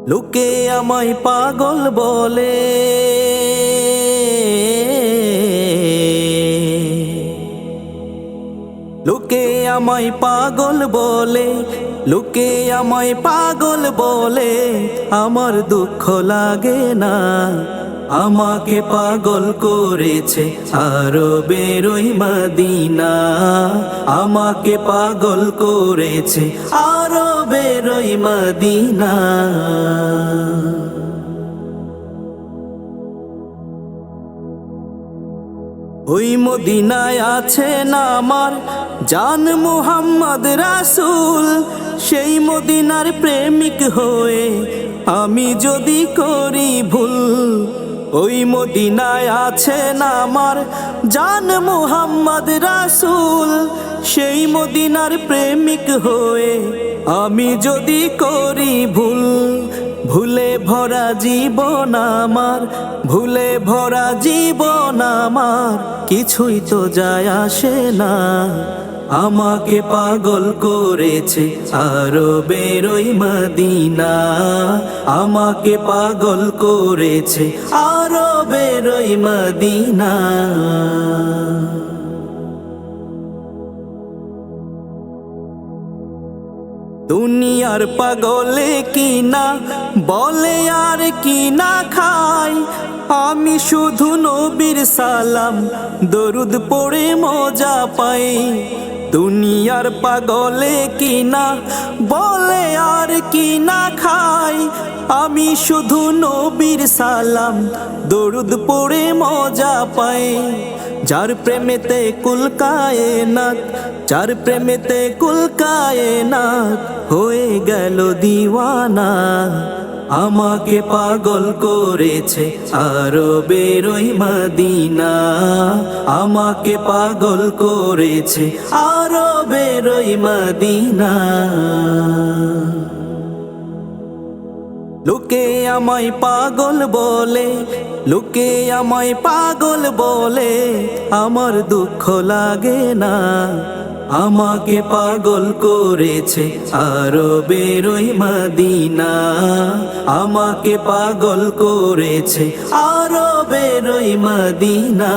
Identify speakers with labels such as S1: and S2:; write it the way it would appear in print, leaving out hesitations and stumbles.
S1: লোকে আমায় পাগল বলে, লোকে আমায় পাগল বলে, লোকে আমায় পাগল বলে, আমার দুঃখ লাগে না। আমাকে পাগল করেছে আরবের ওই মদিনা, আমাকে পাগল করেছে আরবের ওই মদিনা। ওই মদিনায় আছেন আমার জান মুহাম্মদ রাসূল, সেই মদিনার প্রেমিক হয়ে আমি যদি করি ভুল। ওই মদিনায় আছেন আমার জান মুহাম্মদ রাসূল, সেই মদিনার প্রেমিক হয়ে আমি যদি করি ভুল। ভুলে ভরা জীবন আমার, ভুলে ভরা জীবন আমার, কিছুই তো যায় আসে না। আমাকে পাগল করেছে আরবের ওই মদিনা, আমাকে পাগল করেছে আরবের ওই মদিনা। দুনিয়ার পাগলে কিনা বলে আর কিনা খাই, আমি শুধু নবীর সালাম দরুদ পড়ে মজা পাই। দুনিয়ার পাগলে কিনা বলে আর কিনা খাই, আমি শুধু নবীর সালাম দরুদ পড়ে মজা পাই। যার প্রেমেতে কুল কায়নাত, যার প্রেমেতে কুল কায়নাত হয়ে গেল দিওয়ানা, আমাকে পাগল করেছে আরবের ওই মদিনা, আমাকে পাগল করেছে আরবের ওই মদিনা। লোকে আমায় পাগল বলে, লোকে আমায় পাগল বলে, আমার দুঃখ লাগে না। আমাকে পাগল করেছে আরবের ওই মদিনা, আমাকে পাগল করেছে আরবের ওই মদিনা।